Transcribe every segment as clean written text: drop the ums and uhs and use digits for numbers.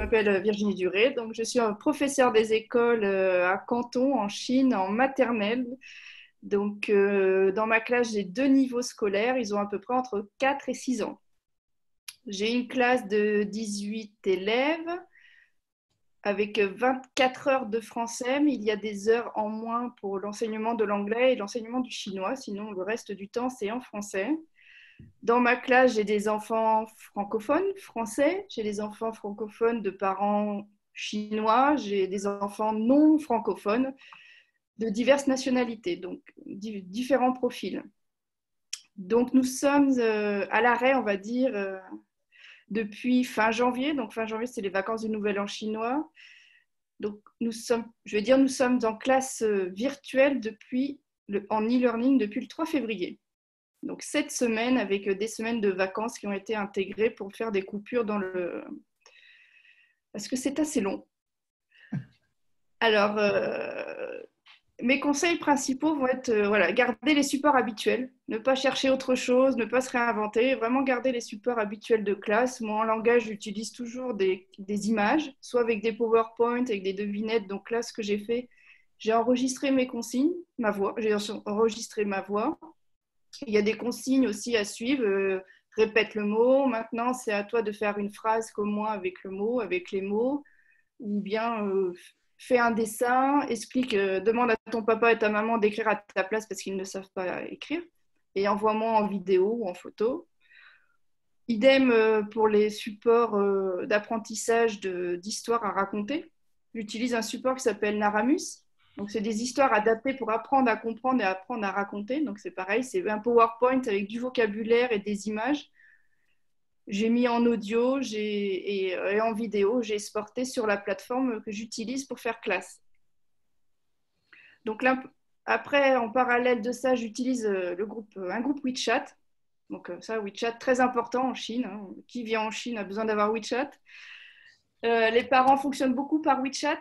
m'appelle Virginie Duré, donc je suis un professeur des écoles à Canton, en Chine, en maternelle. Donc, dans ma classe, j'ai deux niveaux scolaires. Ils ont à peu près entre 4 et 6 ans. J'ai une classe de 18 élèves avec 24 heures de français, mais il y a des heures en moins pour l'enseignement de l'anglais et l'enseignement du chinois. Sinon, le reste du temps, c'est en français. Dans ma classe, j'ai des enfants francophones français, j'ai des enfants francophones de parents chinois, j'ai des enfants non francophones de diverses nationalités, donc différents profils. Donc nous sommes à l'arrêt, on va dire, depuis fin janvier. Donc fin janvier, c'est les vacances du Nouvel An chinois. Donc nous sommes en classe virtuelle en e-learning depuis le 3 février. Donc 7 semaines avec des semaines de vacances qui ont été intégrées pour faire des coupures parce que c'est assez long. Alors, mes conseils principaux vont être garder les supports habituels, ne pas chercher autre chose, ne pas se réinventer, vraiment garder les supports habituels de classe. Moi, en langage, j'utilise toujours des images, soit avec des PowerPoint, avec des devinettes. Donc là, ce que j'ai fait, j'ai enregistré mes consignes, j'ai enregistré ma voix. Il y a des consignes aussi à suivre. Répète le mot. Maintenant, c'est à toi de faire une phrase comme moi avec le mot, avec les mots. Ou bien fais un dessin, explique, demande à ton papa et ta maman d'écrire à ta place parce qu'ils ne savent pas écrire. Et envoie-moi en vidéo ou en photo. Idem pour les supports d'apprentissage d'histoires à raconter. J'utilise un support qui s'appelle Naramus. Donc, c'est des histoires adaptées pour apprendre à comprendre et apprendre à raconter. Donc, c'est pareil, c'est un PowerPoint avec du vocabulaire et des images. J'ai mis en audio et en vidéo, j'ai exporté sur la plateforme que j'utilise pour faire classe. Donc là, après, en parallèle de ça, j'utilise un groupe WeChat. Donc ça, WeChat, très important en Chine. Hein. Qui vient en Chine a besoin d'avoir WeChat. Les parents fonctionnent beaucoup par WeChat.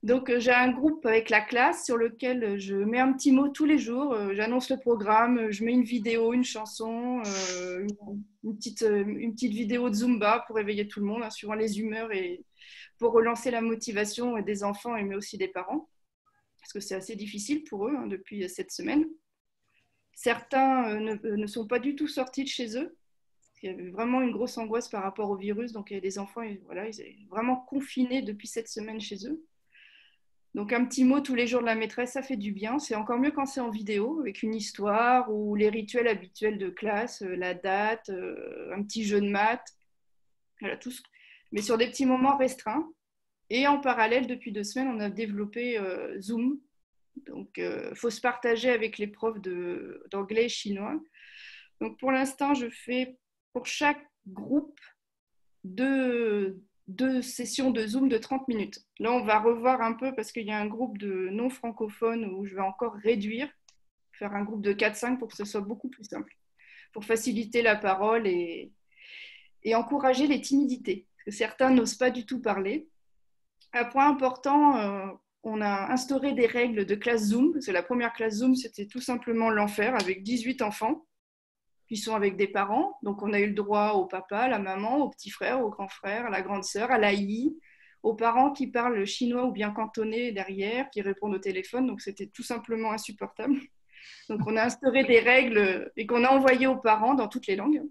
Donc, j'ai un groupe avec la classe sur lequel je mets un petit mot tous les jours. J'annonce le programme, je mets une vidéo, une chanson, une petite vidéo de Zumba pour réveiller tout le monde, hein, suivant les humeurs et pour relancer la motivation des enfants, mais aussi des parents. Parce que c'est assez difficile pour eux hein, depuis cette semaine. Certains ne sont pas du tout sortis de chez eux. Il y avait vraiment une grosse angoisse par rapport au virus. Donc, il y a des enfants, voilà, ils étaient vraiment confinés depuis cette semaine chez eux. Donc un petit mot tous les jours de la maîtresse, ça fait du bien. C'est encore mieux quand c'est en vidéo, avec une histoire ou les rituels habituels de classe, la date, un petit jeu de maths, voilà, tout ce... mais sur des petits moments restreints. Et en parallèle, depuis 2 semaines, on a développé Zoom. Donc, il faut se partager avec les profs d'anglais et chinois. Donc, pour l'instant, je fais pour chaque groupe deux sessions de Zoom de 30 minutes. Là, on va revoir un peu parce qu'il y a un groupe de non francophones où je vais encore réduire, faire un groupe de 4-5 pour que ce soit beaucoup plus simple, pour faciliter la parole et encourager les timidités. Parce que certains n'osent pas du tout parler. Un point important, on a instauré des règles de classe Zoom, parce que la première classe Zoom, c'était tout simplement l'enfer avec 18 enfants qui sont avec des parents. Donc, on a eu le droit au papa, à la maman, au petit frère, au grand frère, à la grande sœur, à l'AI, aux parents qui parlent chinois ou bien cantonais derrière, qui répondent au téléphone. Donc, c'était tout simplement insupportable. Donc, on a instauré des règles et qu'on a envoyées aux parents dans toutes les langues.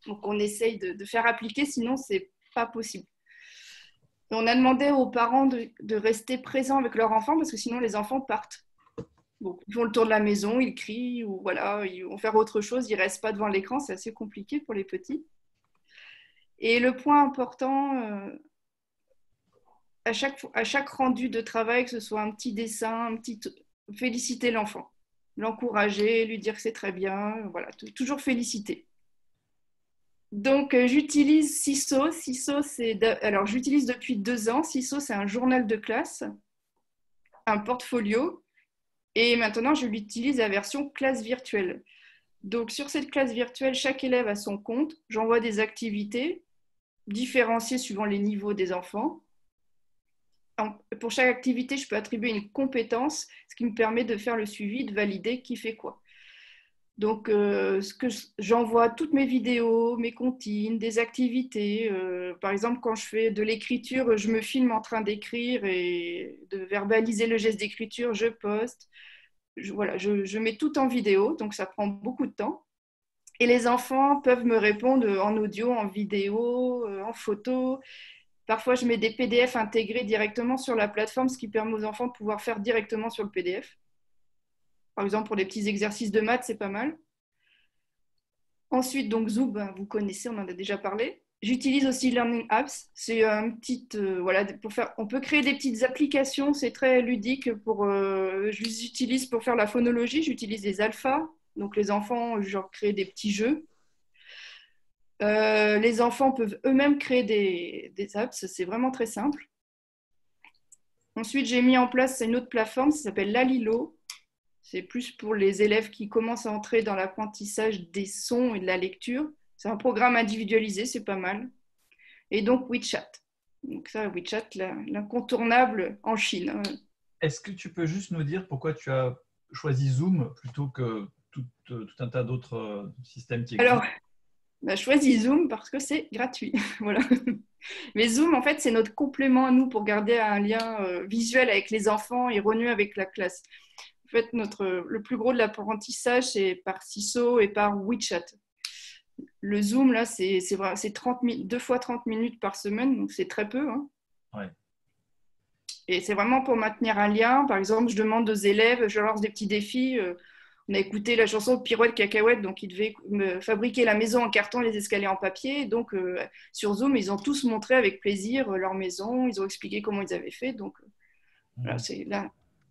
Donc, on essaye de faire appliquer, sinon, c'est pas possible. Et on a demandé aux parents de rester présents avec leurs enfants parce que sinon, les enfants partent. Bon, ils font le tour de la maison, ils crient ou voilà, ils vont faire autre chose, ils ne restent pas devant l'écran, c'est assez compliqué pour les petits. Et le point important, à chaque rendu de travail, que ce soit un petit dessin, féliciter l'enfant, l'encourager, lui dire que c'est très bien, voilà, toujours féliciter. Donc, j'utilise Sisso. Alors, j'utilise depuis 2 ans. Sisso, c'est un journal de classe, un portfolio. Et maintenant, je l'utilise la version classe virtuelle. Donc, sur cette classe virtuelle, chaque élève a son compte. J'envoie des activités différenciées suivant les niveaux des enfants. Pour chaque activité, je peux attribuer une compétence, ce qui me permet de faire le suivi, de valider qui fait quoi. Donc, j'envoie toutes mes vidéos, mes comptines, des activités. Par exemple, quand je fais de l'écriture, je me filme en train d'écrire et de verbaliser le geste d'écriture, je poste. Voilà, je mets tout en vidéo, donc ça prend beaucoup de temps. Et les enfants peuvent me répondre en audio, en vidéo, en photo. Parfois, je mets des PDF intégrés directement sur la plateforme, ce qui permet aux enfants de pouvoir faire directement sur le PDF. Par exemple, pour des petits exercices de maths, c'est pas mal. Ensuite, donc Zoom, ben, vous connaissez, on en a déjà parlé. J'utilise aussi Learning Apps. C'est un petit, voilà, pour faire, on peut créer des petites applications. C'est très ludique. Je les utilise pour faire la phonologie. J'utilise des alphas. Donc les enfants, genre créer des petits jeux. Les enfants peuvent eux-mêmes créer des apps. C'est vraiment très simple. Ensuite, j'ai mis en place une autre plateforme. Ça s'appelle Lalilo. C'est plus pour les élèves qui commencent à entrer dans l'apprentissage des sons et de la lecture. C'est un programme individualisé, c'est pas mal. Et donc WeChat. Donc ça, WeChat, l'incontournable en Chine. Est-ce que tu peux juste nous dire pourquoi tu as choisi Zoom plutôt que tout un tas d'autres systèmes qui existent? Alors, on a choisi Zoom parce que c'est gratuit. Voilà. Mais Zoom, en fait, c'est notre complément à nous pour garder un lien visuel avec les enfants et renouer avec la classe. En fait, le plus gros de l'apprentissage, c'est par Siso et par WeChat. Le Zoom, là, c'est 2 fois 30 minutes par semaine, donc c'est très peu. Hein. Ouais. Et c'est vraiment pour maintenir un lien. Par exemple, je demande aux élèves, je leur lance des petits défis. On a écouté la chanson Pirouette Cacahuète, donc ils devaient me fabriquer la maison en carton et les escaliers en papier. Donc, sur Zoom, ils ont tous montré avec plaisir leur maison. Ils ont expliqué comment ils avaient fait. Donc, voilà, c'est là.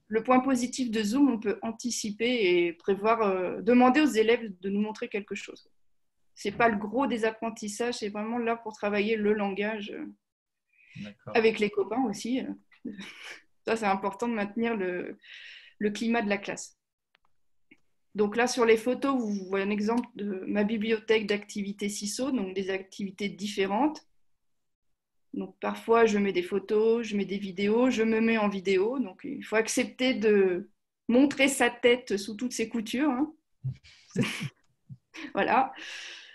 Le point positif de Zoom, on peut anticiper et prévoir, demander aux élèves de nous montrer quelque chose. C'est pas le gros des apprentissages, c'est vraiment là pour travailler le langage avec les copains aussi. Ça, c'est important de maintenir le climat de la classe. Donc là, sur les photos, vous voyez un exemple de ma bibliothèque d'activités CISO, donc des activités différentes. Donc parfois, je mets des photos, je mets des vidéos, je me mets en vidéo. Donc il faut accepter de montrer sa tête sous toutes ses coutures. Hein. Voilà.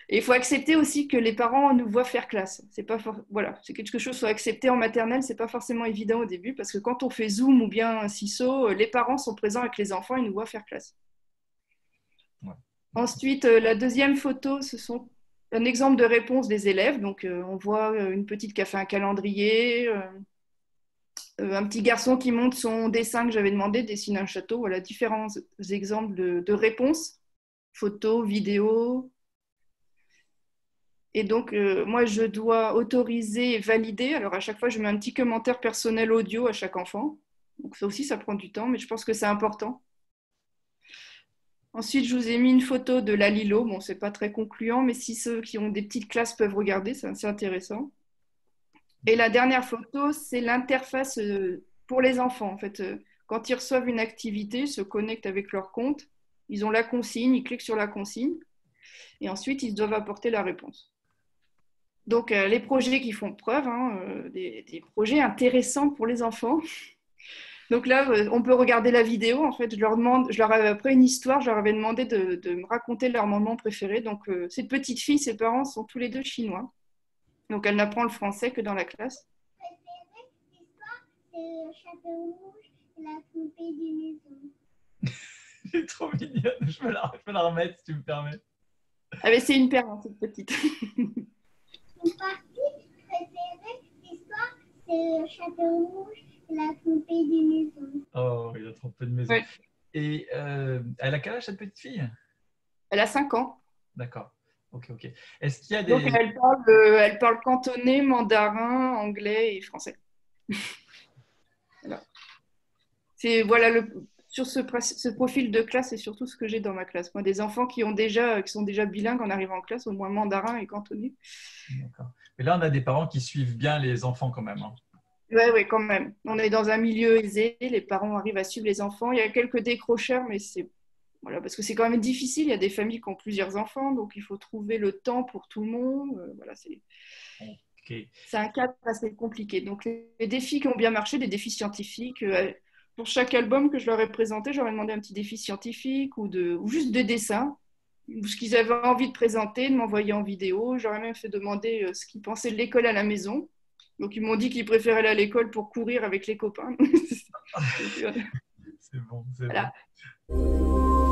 Et il faut accepter aussi que les parents nous voient faire classe. C'est pas voilà, c'est quelque chose soit accepté en maternelle, c'est pas forcément évident au début parce que quand on fait Zoom ou bien CISO, les parents sont présents avec les enfants et nous voient faire classe. Ouais. Ensuite, la deuxième photo, ce sont un exemple de réponse des élèves. Donc, on voit une petite qui a fait un calendrier, un petit garçon qui montre son dessin que j'avais demandé, dessine un château. Voilà, différents exemples de réponses, photos, vidéos. Et donc, moi, je dois autoriser et valider. Alors, à chaque fois, je mets un petit commentaire personnel audio à chaque enfant. Donc, ça aussi, ça prend du temps, mais je pense que c'est important. Ensuite, je vous ai mis une photo de la Lilo. Bon, c'est pas très concluant, mais si ceux qui ont des petites classes peuvent regarder, c'est assez intéressant. Et la dernière photo, c'est l'interface pour les enfants. En fait, quand ils reçoivent une activité, ils se connectent avec leur compte. Ils ont la consigne, ils cliquent sur la consigne. Et ensuite, ils doivent apporter la réponse. Donc, les projets qui font preuve, hein, des projets intéressants pour les enfants. Donc là, on peut regarder la vidéo. En fait, je leur avais après une histoire, je leur avais demandé de me raconter leur moment préféré. Donc, cette petite fille, ses parents sont tous les deux chinois. Donc, elle n'apprend le français que dans la classe. L'histoire, c'est le chapeau rouge et la poupée d'une maison. C'est trop mignonne. Je peux la remettre si tu me permets. Ah, mais c'est une paire, hein, cette petite. Mon partie préférée, l'histoire, c'est le chapeau rouge et la poupée d'une maison. Oh, il a trompé de maison. Ouais. Et elle a quel âge, cette petite fille? Elle a 5 ans. D'accord. Ok. Est-ce qu'il y a des... Donc, elle parle cantonais, mandarin, anglais et français. Voilà. C'est, voilà, sur ce profil de classe, c'est surtout ce que j'ai dans ma classe. Moi, des enfants qui sont déjà bilingues en arrivant en classe, au moins mandarin et cantonais. D'accord. Mais là, on a des parents qui suivent bien les enfants quand même. Hein. Oui, quand même. On est dans un milieu aisé, les parents arrivent à suivre les enfants. Il y a quelques décrocheurs, mais c'est... Voilà, parce que c'est quand même difficile. Il y a des familles qui ont plusieurs enfants, donc il faut trouver le temps pour tout le monde. Voilà, c'est un cadre assez compliqué. Donc, les défis qui ont bien marché, des défis scientifiques. Pour chaque album que je leur ai présenté, j'aurais demandé un petit défi scientifique ou juste des dessins. ce qu'ils avaient envie de présenter, de m'envoyer en vidéo. J'aurais même fait demander ce qu'ils pensaient de l'école à la maison. Donc, ils m'ont dit qu'ils préféraient aller à l'école pour courir avec les copains. C'est bon, c'est Voilà. bon.